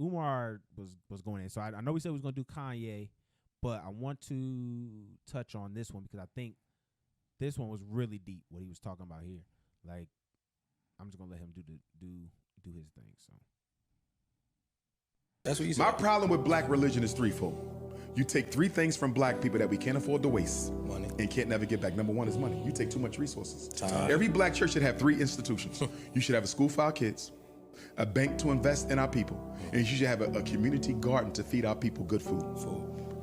Umar was going in. So I know we said we was gonna do Kanye, but I want to touch on this one because I think this one was really deep. What he was talking about here, like I'm just gonna let him do his thing. So that's what you said. My problem with black religion is threefold. You take three things from black people that we can't afford to waste Money. and can't never get back. Number one is money. You take too much resources. Time. Every black church should have three institutions. You should have a school for our kids, a bank to invest in our people, and you should have a community garden to feed our people good food.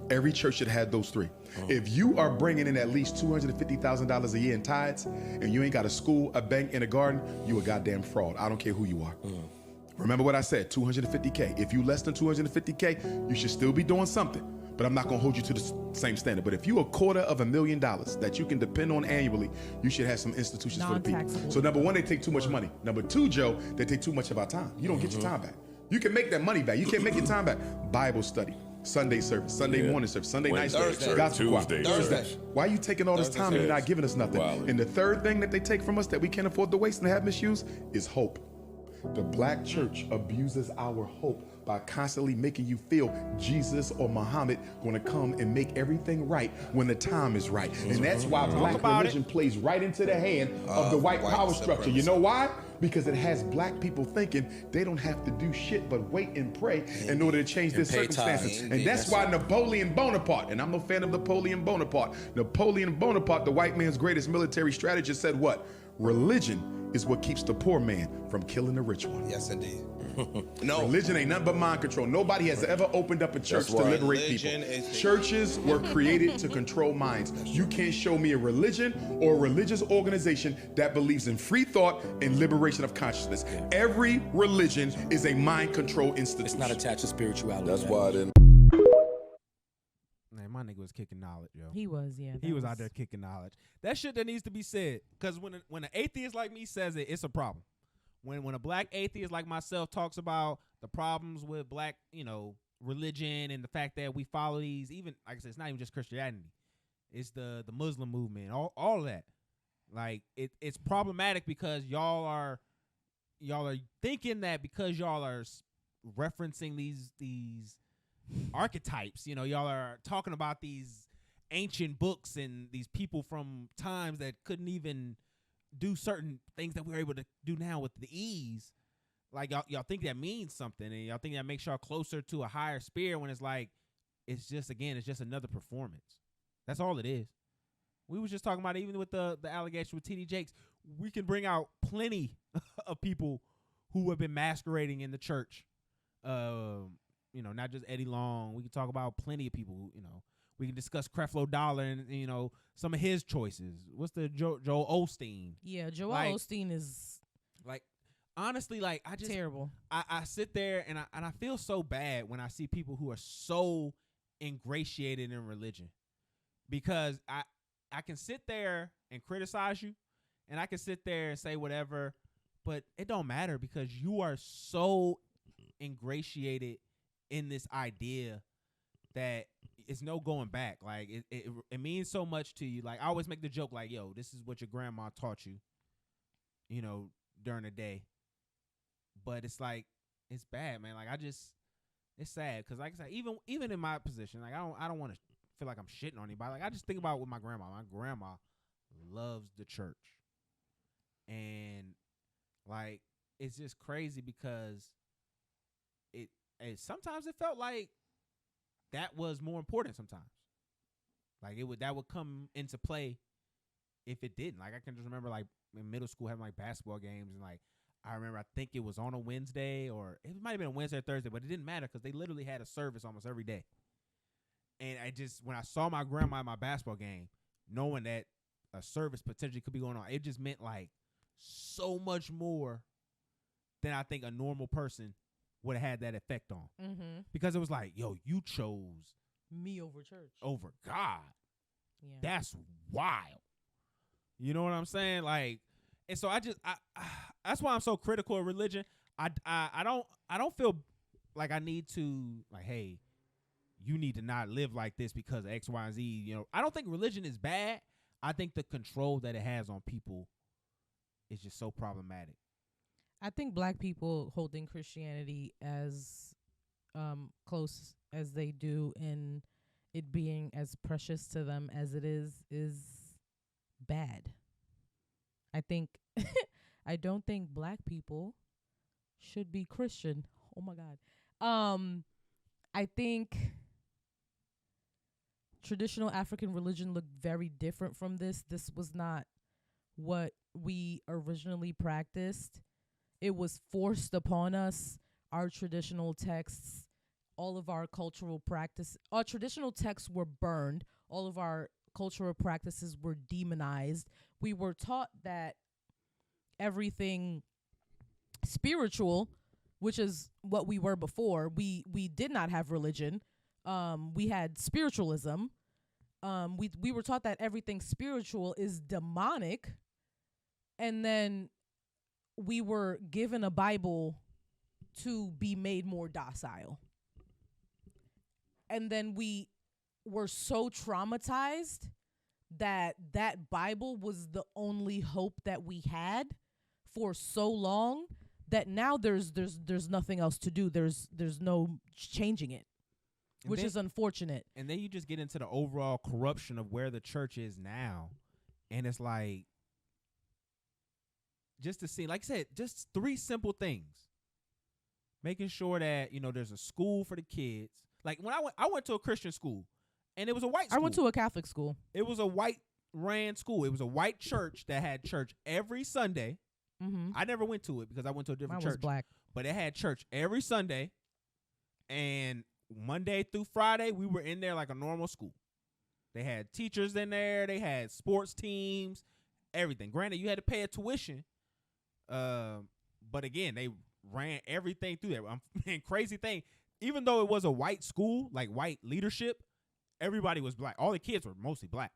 Every church should have those three. If you are bringing in at least $250,000 a year in tithes and you ain't got a school, a bank, and a garden, you a goddamn fraud. I don't care who you are. Remember what I said, 250K. If you less than 250K, you should still be doing something. But I'm not gonna hold you to the same standard. But if you $250,000 that you can depend on annually, you should have some institutions for the people. So number one, they take too much money. Number two, Joe, they take too much of our time. You don't get your time back. You can make that money back. You can't make your time back. Bible study, Sunday service, Sunday morning service, Sunday night service, gospel choir, Thursday. Why are you taking all this time and you're not giving us nothing? And the third thing that they take from us that we can't afford to waste and have misuse is hope. The black church abuses our hope by constantly making you feel Jesus or Muhammad going to come and make everything right when the time is right. And that's why black religion plays right into the hand of the white power structure. You know why? Because it has black people thinking they don't have to do shit but wait and pray in order to change their circumstances. And that's why Napoleon Bonaparte, and I'm no fan of Napoleon Bonaparte, the white man's greatest military strategist, said what? Religion is what keeps the poor man from killing the rich one. Yes, indeed. No, religion ain't nothing but mind control. Nobody has ever opened up a church to liberate people. Churches were created to control minds. You can't show me a religion or a religious organization that believes in free thought and liberation of consciousness. Every religion is a mind control institution. It's not attached to spirituality. That's why I didn't. Man, my nigga was kicking knowledge, yo. He was, yeah. He was out there kicking knowledge. That shit that needs to be said, because when an atheist like me says it, it's a problem. When a black atheist like myself talks about the problems with black, religion and the fact that we follow these, even like I said, it's not even just Christianity, it's the Muslim movement, all of that. Like it's problematic because y'all are thinking that because y'all are referencing these archetypes, y'all are talking about these ancient books and these people from times that couldn't even do certain things that we're able to do now with the ease. Like y'all think that means something, and y'all think that makes y'all closer to a higher spirit when it's like it's just another performance. That's all it is. We was just talking about it, even with the allegation with TD Jakes. We can bring out plenty of people who have been masquerading in the church. Not just Eddie Long. We can talk about plenty of people who, we can discuss Creflo Dollar and, some of his choices. What's the Joel Osteen? Yeah, Joel Osteen is like, honestly, like I just terrible. I sit there and I feel so bad when I see people who are so ingratiated in religion, because I can sit there and criticize you, and I can sit there and say whatever, but it don't matter because you are so ingratiated in this idea that it's no going back. Like it means so much to you. Like I always make the joke like, yo, this is what your grandma taught you, during the day. But it's like, it's bad, man. Like it's sad. Cause like I said, even in my position, like I don't want to feel like I'm shitting on anybody. Like I just think about with my grandma. My grandma loves the church. And like, it's just crazy because sometimes it felt like that was more important sometimes. Like that would come into play if it didn't. Like I can just remember like in middle school having like basketball games, and like I remember I think it was on a Wednesday, or it might have been a Wednesday or Thursday, but it didn't matter because they literally had a service almost every day. And when I saw my grandma at my basketball game, knowing that a service potentially could be going on, it just meant like so much more than I think a normal person would have had that effect on. Mm-hmm. Because it was like, yo, you chose me over church, over God. Yeah. That's wild. You know what I'm saying? Like, and so I that's why I'm so critical of religion. I don't feel like I need to, like, hey, you need to not live like this because of X, Y, and Z. I don't think religion is bad. I think the control that it has on people is just so problematic. I think black people holding Christianity as close as they do, and it being as precious to them as it is bad. I think I don't think black people should be Christian. Oh my God. I think traditional African religion looked very different from this. This was not what we originally practiced. It was forced upon us. Our traditional texts, all of our cultural our traditional texts were burned. All of our cultural practices were demonized. We were taught that everything spiritual, which is what we were before, we did not have religion. We had spiritualism. We were taught that everything spiritual is demonic, and then we were given a Bible to be made more docile. And then we were so traumatized that that Bible was the only hope that we had for so long that now there's nothing else to do. There's no changing it, which is unfortunate. And then you just get into the overall corruption of where the church is now. And it's like, just to see, like I said, just 3 simple things. Making sure that, there's a school for the kids. Like when I went to a Christian school, and it was a white school. I went to a Catholic school. It was a white ran school. It was a white church that had church every Sunday. Mm-hmm. I never went to it because I went to a different Mine church. was black. But it had church every Sunday, and Monday through Friday we were in there like a normal school. They had teachers in there. They had sports teams, everything. Granted, you had to pay a tuition, but again, they ran everything through there. And crazy thing, even though it was a white school, like white leadership, everybody was black. All the kids were mostly black,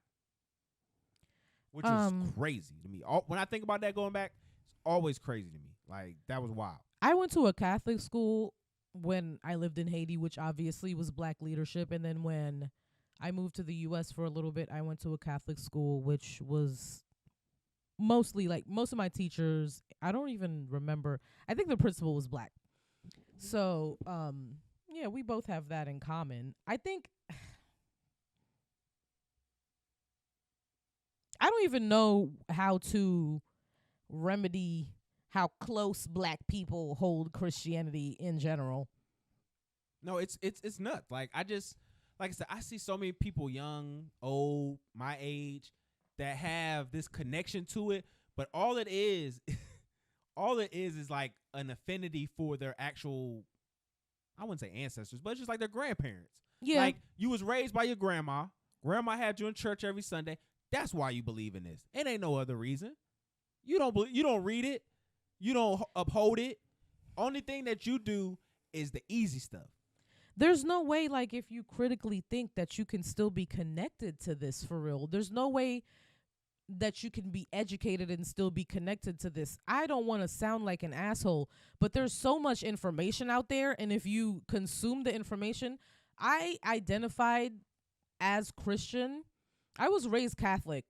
which is crazy to me. When I think about that going back, it's always crazy to me. Like, that was wild. I went to a Catholic school when I lived in Haiti, which obviously was black leadership. And then when I moved to the U.S. for a little bit, I went to a Catholic school, which was mostly, like, most of my teachers, I don't even remember. I think the principal was black. So, yeah, we both have that in common. I think, I don't even know how to remedy how close black people hold Christianity in general. No, it's nuts. Like I said, I see so many people, young, old, my age, that have this connection to it, but all it is like an affinity for their actual, I wouldn't say ancestors, but it's just like their grandparents. Yeah. Like, you was raised by your grandma. Grandma had you in church every Sunday. That's why you believe in this. It ain't no other reason. You don't read it. You don't uphold it. Only thing that you do is the easy stuff. There's no way, like, if you critically think that you can still be connected to this for real. There's no way that you can be educated and still be connected to this. I don't want to sound like an asshole, but there's so much information out there, and if you consume the information, I identified as Christian. I was raised Catholic.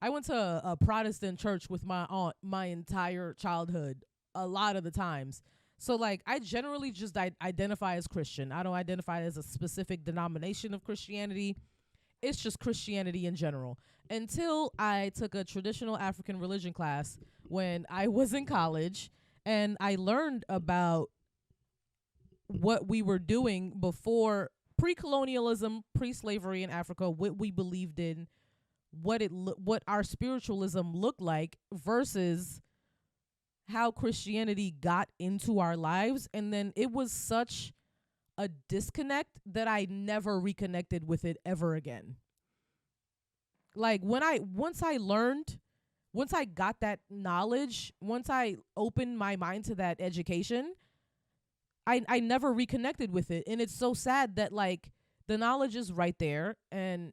I went to a Protestant church with my aunt my entire childhood, a lot of the times. So, like, I generally just identify as Christian. I don't identify as a specific denomination of Christianity. It's just Christianity in general. Until I took a traditional African religion class when I was in college, and I learned about what we were doing before pre-colonialism, pre-slavery in Africa, what we believed in, what our spiritualism looked like versus how Christianity got into our lives. And then it was such a disconnect that I never reconnected with it ever again. Like, once I got that knowledge, once I opened my mind to that education, I never reconnected with it. And it's so sad that, like, the knowledge is right there, and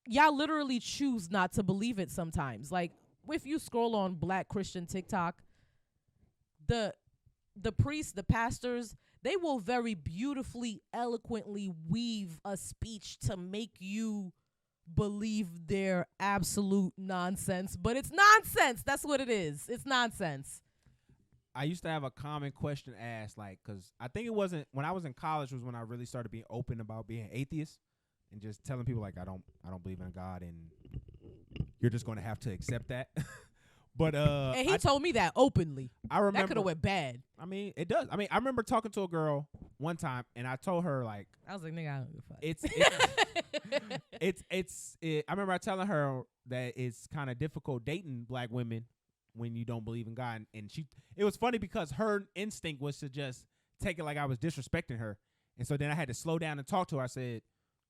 y'all literally choose not to believe it sometimes. Like, if you scroll on Black Christian TikTok, the priests, the pastors, they will very beautifully, eloquently weave a speech to make you believe their absolute nonsense. But it's nonsense. That's what it is. It's nonsense. I used to have a common question asked, like, because I think it wasn't when I was in college was when I really started being open about being atheist and just telling people like I don't believe in God and you're just going to have to accept that. But and he told me that openly. I remember that could have went bad. I mean, it does. I mean, I remember talking to a girl one time and I told her like I was like, nigga, I don't give a fuck. I remember telling her that it's kind of difficult dating black women when you don't believe in God. And it was funny because her instinct was to just take it like I was disrespecting her. And so then I had to slow down and talk to her. I said,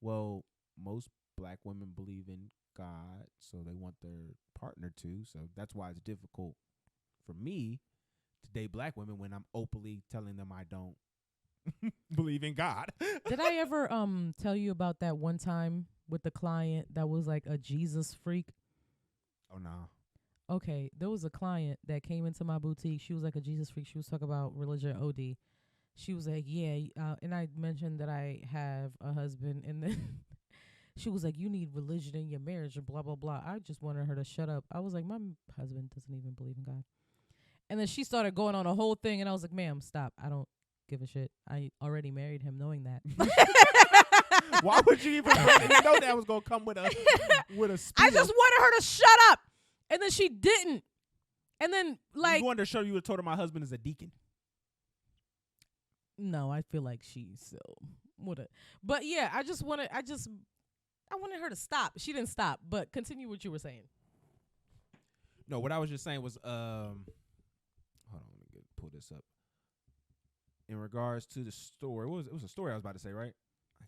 well, most black women believe in God, so they want their partner to. So that's why it's difficult for me to date black women when I'm openly telling them I don't believe in God. Did I ever tell you about that one time with the client that was like a Jesus freak? Oh, no. Okay, there was a client that came into my boutique. She was like a Jesus freak. She was talking about religion OD. She was like, yeah, and I mentioned that I have a husband, and then she was like, you need religion in your marriage and blah, blah, blah. I just wanted her to shut up. I was like, my husband doesn't even believe in God. And then she started going on a whole thing, and I was like, ma'am, stop. I don't give a shit. I already married him knowing that. Why would you even know that was going to come with a spiel? I just wanted her to shut up. And then she didn't. And then, like, you wanted to show you told her my husband is a deacon. No, I feel like she still would have. But yeah, I wanted her to stop. She didn't stop, but continue what you were saying. No, what I was just saying was, hold on, let me pull this up. In regards to the story, it was a story I was about to say, right?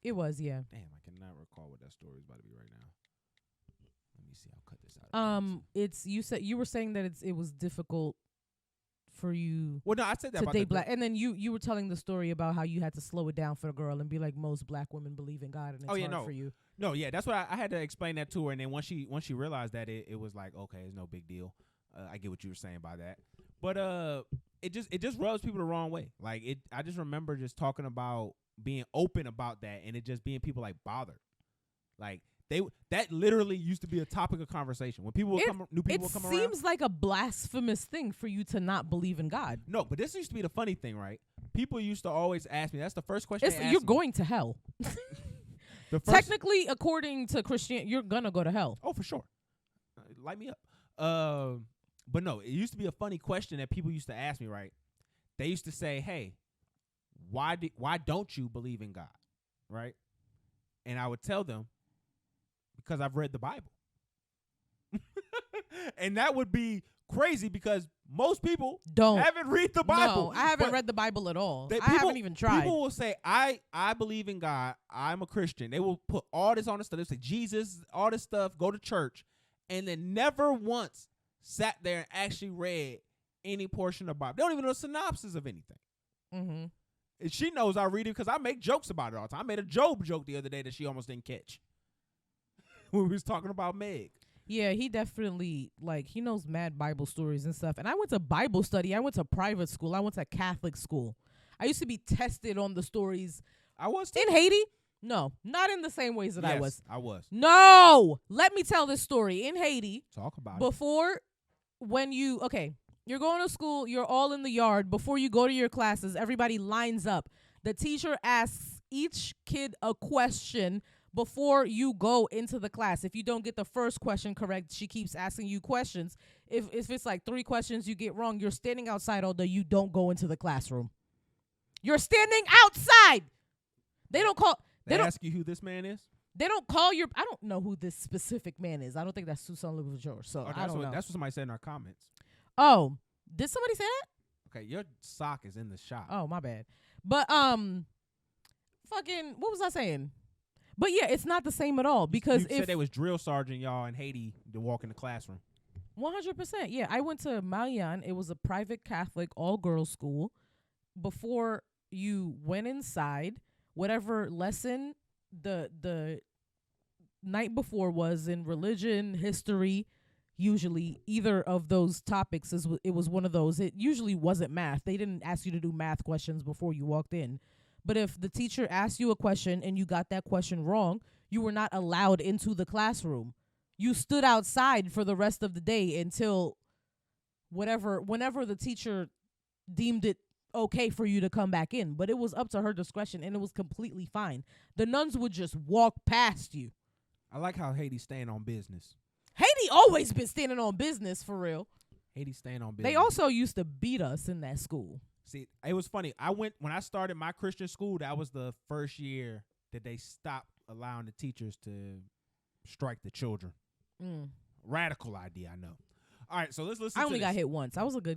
It was, yeah. Damn, I cannot recall what that story is about to be right now. Let me see. I'll cut this out. You were saying that it was difficult for you. Well, no, I said that to about date black, and then you were telling the story about how you had to slow it down for the girl and be like, most black women believe in God, and it's hard for you. No, yeah, that's what I had to explain that to her, and then once she realized that, it was like, okay, it's no big deal. I get what you were saying by that, but it just rubs people the wrong way. Like I just remember just talking about being open about that, and it just being people like bothered, like. That literally used to be a topic of conversation when new people would come around. It seems like a blasphemous thing for you to not believe in God. No, but this used to be the funny thing, right? People used to always ask me. That's the first question they asked you're me. going to hell. Technically, according to Christian, you're gonna go to hell. Oh, for sure. Light me up. But no, it used to be a funny question that people used to ask me, right? They used to say, "Hey, why don't you believe in God?" Right? And I would tell them, because I've read the Bible. And that would be crazy because most people haven't read the Bible. No, I haven't read the Bible at all. I haven't even tried. People will say, I believe in God. I'm a Christian. They will put all this on the stuff. They say, Jesus, all this stuff, go to church. And then never once sat there and actually read any portion of the Bible. They don't even know the synopsis of anything. Mm-hmm. And she knows I read it because I make jokes about it all the time. I made a Job joke the other day that she almost didn't catch. When we was talking about Meg. Yeah, he definitely, he knows mad Bible stories and stuff. And I went to Bible study. I went to private school. I went to Catholic school. I used to be tested on the stories. I was too. In Haiti? No, not in the same ways that I was. I was. No! Let me tell this story. In Haiti. Talk about it. You're going to school. You're all in the yard. Before you go to your classes, everybody lines up. The teacher asks each kid a question before you go into the class. If you don't get the first question correct, she keeps asking you questions. If it's like 3 questions you get wrong, you're standing outside all day. You don't go into the classroom. You're standing outside. They ask you who this man is? They don't call your... I don't know who this specific man is. I don't think that's Susan Louverture, so I don't know. That's what somebody said in our comments. Oh, did somebody say that? Okay, your sock is in the shop. Oh, my bad. But, what was I saying? But yeah, it's not the same at all because you said they was drill sergeant y'all in Haiti to walk in the classroom. 100%. Yeah, I went to Malian. It was a private Catholic all-girls school. Before you went inside, whatever lesson the night before was in religion, history, usually either of those topics it was one of those. It usually wasn't math. They didn't ask you to do math questions before you walked in. But if the teacher asked you a question and you got that question wrong, you were not allowed into the classroom. You stood outside for the rest of the day until whenever the teacher deemed it okay for you to come back in, but it was up to her discretion, and it was completely fine. The nuns would just walk past you. I like how Haiti's staying on business. Haiti always been standing on business, for real. Haiti's staying on business. They also used to beat us in that school. See, it was funny. When I started my Christian school, that was the first year that they stopped allowing the teachers to strike the children. Radical idea, I know. All right, so let's listen to I only this. got hit once. I was a good